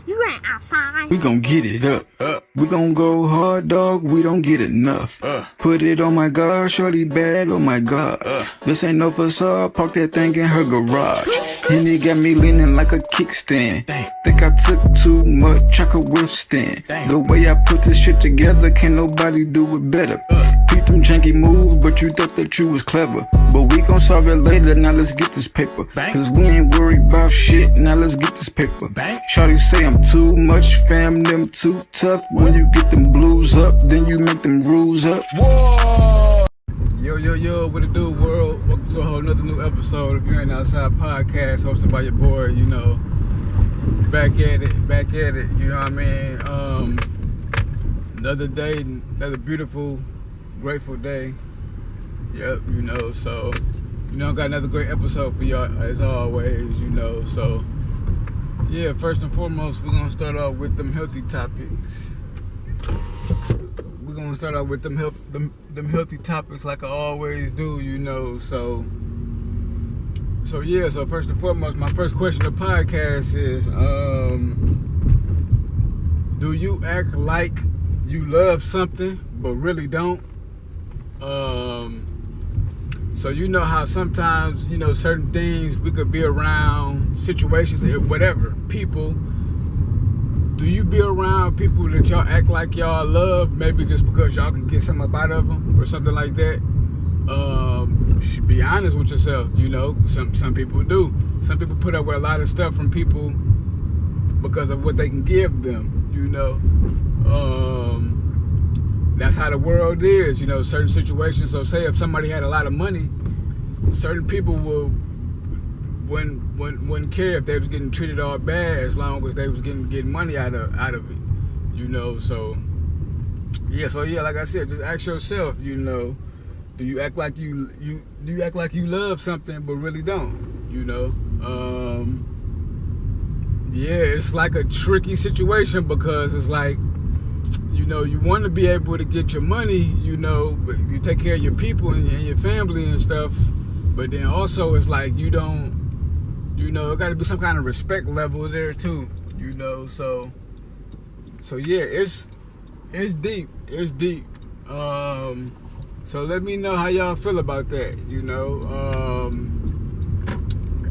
You ain't outside. We gon' get it up. We gon' go hard, dog. We don't get enough. Put it on my God, shorty bad. Oh my God. This ain't no facade. Park that thing in her garage. And it got me leaning like a kickstand. Think I took too much, I could withstand. The way I put this shit together, can't nobody do it better. Beat them janky moves, but you thought that you was clever. But we gon' solve it later, now let's get this paper. Cause we ain't worried about shit, now let's get this paper. Shawty say I'm too much, fam, them too tough. When you get them blues up, then you make them rules up. Whoa! Yo, what it do, world? Welcome to a whole nother new episode of You Ain't Outside podcast, hosted by your boy, you know. Back at it, you know what I mean? Another day, another beautiful, grateful day. Yep, you know, so, you know, got another great episode for y'all, as always, you know, so, yeah, first and foremost, we're gonna start off with them healthy topics. We're gonna start off with them healthy topics like I always do, you know, so first and foremost, my first question of the podcast is, do you act like you love something, but really don't? So you know how sometimes, you know, certain things, we could be around situations, whatever, people. Do you be around people that y'all act like y'all love, maybe just because y'all can get something out of them or something like that? You should be honest with yourself, you know. Some people do. Some people put up with a lot of stuff from people because of what they can give them, you know. That's how the world is, you know, certain situations. So say if somebody had a lot of money, certain people wouldn't care if they was getting treated all bad as long as they was getting money out of it, you know. So yeah, like I said, just ask yourself, you know, do you act like you love something but really don't, you know? Yeah, it's like a tricky situation because it's like, you know, you want to be able to get your money, you know, but you take care of your people and your family and stuff, but then also it's like you don't, you know, it got to be some kind of respect level there too, you know. So yeah, it's deep. So let me know how y'all feel about that, you know.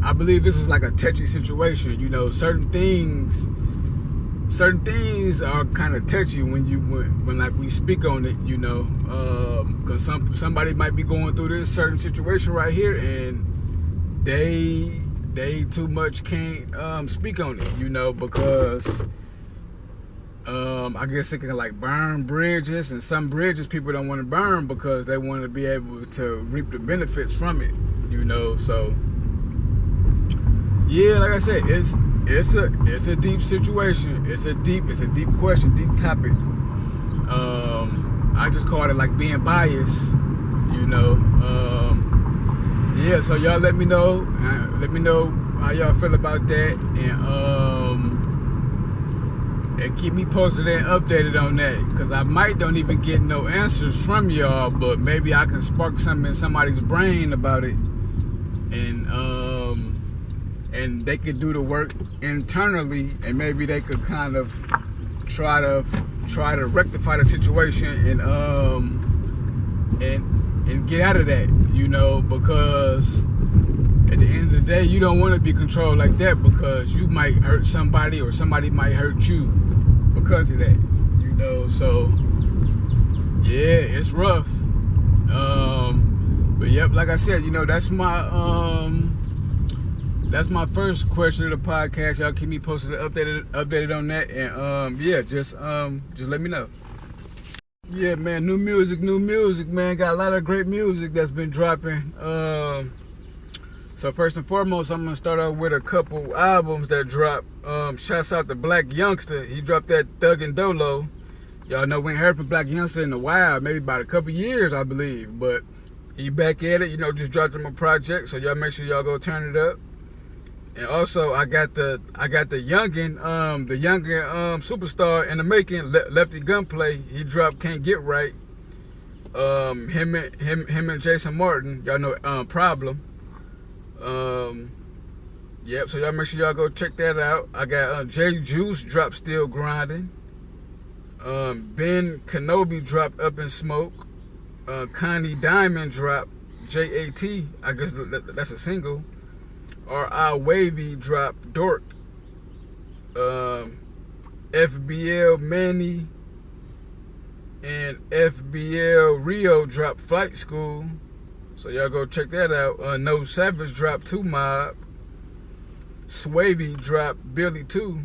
I believe this is like a touchy situation, you know. Certain things are kind of touchy when like we speak on it, you know, because somebody might be going through this certain situation right here and they too much can't speak on it, you know, because I guess it can like burn bridges, and some bridges people don't want to burn because they want to be able to reap the benefits from it, you know. So yeah, like I said, it's a deep situation. It's a deep question, deep topic. I just called it like being biased, you know. Yeah, so y'all let me know how y'all feel about that, and keep me posted and updated on that, because I might don't even get no answers from y'all, but maybe I can spark something in somebody's brain about it, and they could do the work internally, and maybe they could kind of try to rectify the situation and get out of that, you know, because at the end of the day, you don't want to be controlled like that, because you might hurt somebody or somebody might hurt you because of that, you know. So yeah, it's rough. But yep, like I said, you know, that's my first question of the podcast. Y'all keep me posted and updated on that, and yeah, just let me know. Yeah, man, new music, man. Got a lot of great music that's been dropping. So first and foremost, I'm gonna start out with a couple albums that dropped. Shouts out to Black Youngster. He dropped that Thug and Dolo. Y'all know we ain't heard from Black Youngster in a while, maybe about a couple years, I believe. But he back at it, you know, just dropped him a project. So y'all make sure y'all go turn it up. And also, I got the youngin superstar in the making, Lefty Gunplay. He dropped Can't Get Right. Him and Jason Martin, y'all know Problem. Yep, so y'all make sure y'all go check that out. I got J Juice dropped Still Grinding. Ben Kenobi dropped Up in Smoke. Connie Diamond dropped JAT. I guess that's a single. R.I. Wavy dropped Dork. FBL Manny and FBL Rio dropped Flight School. So y'all go check that out. No Savage dropped 2 Mob. Swavy dropped Billy 2.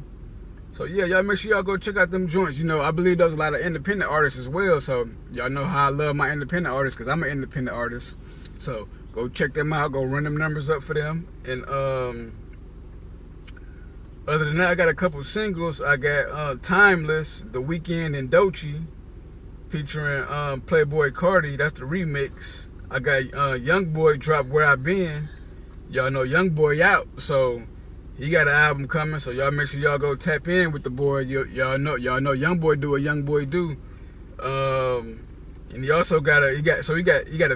So yeah, y'all make sure y'all go check out them joints. You know, I believe there's a lot of independent artists as well. So y'all know how I love my independent artists, because I'm an independent artist. So go check them out. Go run them numbers up for them. And other than that, I got a couple singles. I got Timeless, The Weeknd and Doechii, featuring Playboy Cardi. That's the remix. I got YoungBoy dropped Where I Been. Y'all know YoungBoy out, so he got an album coming. So y'all make sure y'all go tap in with the boy. Y'all know YoungBoy do what YoungBoy do. And he also got a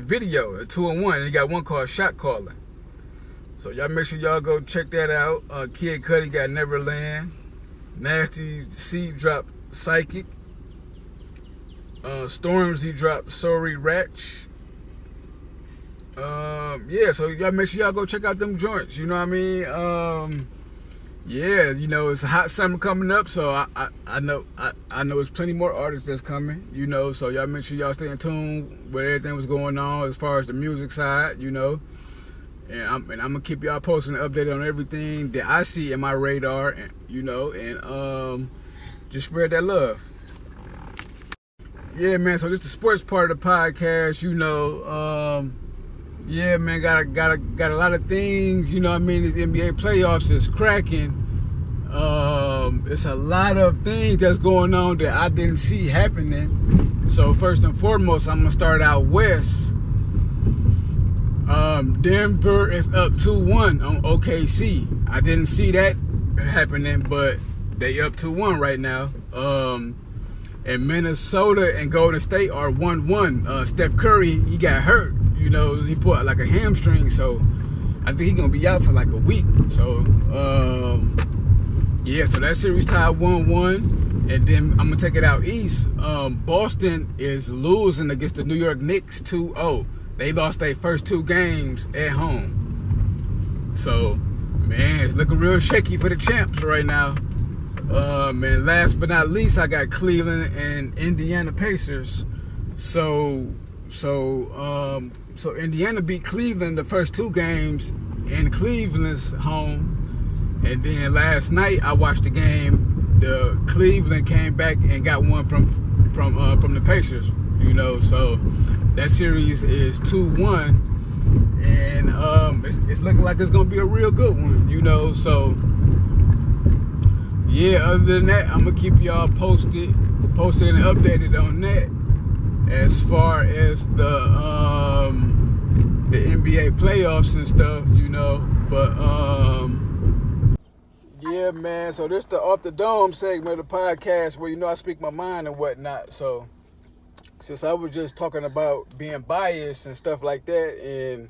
video, a 2-in-1, and he got one called Shot Caller. So y'all make sure y'all go check that out. Kid Cudi got Neverland. Nasty C dropped Psychic. Stormzy dropped Sorry Ratch. Yeah, so y'all make sure y'all go check out them joints. You know what I mean? Yeah, you know, it's a hot summer coming up, so I know it's plenty more artists that's coming, you know, so y'all make sure y'all stay in tune with everything that's going on as far as the music side, you know. And I'm gonna keep y'all posting and updated on everything that I see in my radar, and, you know, and just spread that love. Yeah, man. So this is the sports part of the podcast, you know. Yeah, man. Got a lot of things, you know what I mean. This NBA playoffs is cracking. It's a lot of things that's going on that I didn't see happening. So first and foremost, I'm gonna start out west. Denver is up 2-1 on OKC. I didn't see that happening, but they up 2-1 right now. And Minnesota and Golden State are 1-1. Steph Curry, he got hurt. You know, he put like a hamstring, so I think he's gonna be out for like a week. So yeah, so that series tied 1-1. And then I'm gonna take it out east. Boston is losing against the New York Knicks 2-0. They lost their first 2 games at home. So, man, it's looking real shaky for the champs right now. And last but not least, I got Cleveland and Indiana Pacers. So Indiana beat Cleveland the first 2 games in Cleveland's home. And then last night I watched the game. The Cleveland came back and got one from the Pacers. You know, so that series is 2-1, and it's looking like it's gonna be a real good one, you know. So yeah, other than that, I'm gonna keep y'all posted and updated on that as far as the NBA playoffs and stuff, you know. But yeah, man. So this the Off the Dome segment of the podcast where, you know, I speak my mind and whatnot. So since I was just talking about being biased and stuff like that, and,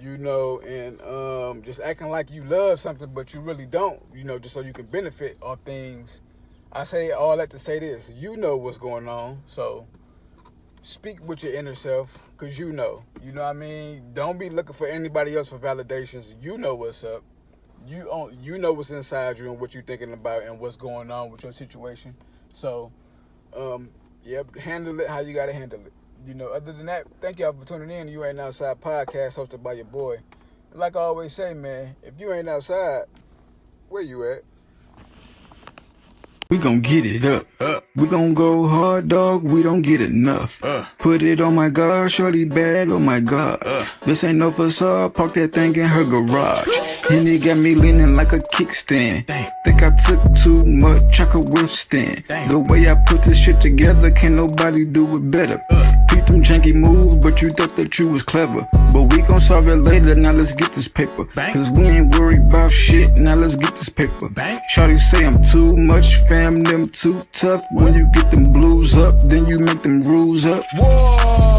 you know, and just acting like you love something but you really don't, you know, just so you can benefit off things, I say all that to say this: you know what's going on, so speak with your inner self, because you know what I mean. Don't be looking for anybody else for validations. You know what's up. You know what's inside you and what you're thinking about and what's going on with your situation. So yep, handle it how you gotta handle it. You know, other than that, thank y'all for tuning in to You Ain't Outside podcast, hosted by your boy. And like I always say, man, if you ain't outside, where you at? We gon' get it up. We gon' go hard, dog. We don't get enough. Put it on my God, shorty bad. Oh my God. This ain't no facade. Park that thing in her garage. And it got me leaning like a kickstand. Think I took too much, I could withstand. The way I put this shit together, can't nobody do it better. Beat them janky moves, but you thought that you was clever. But we gon' solve it later. Now let's get this paper. Cause we ain't worried about shit. Now let's get this paper. Shorty say I'm too much, fam, them too tough. When you get them blues up, then you make them rules up. Whoa!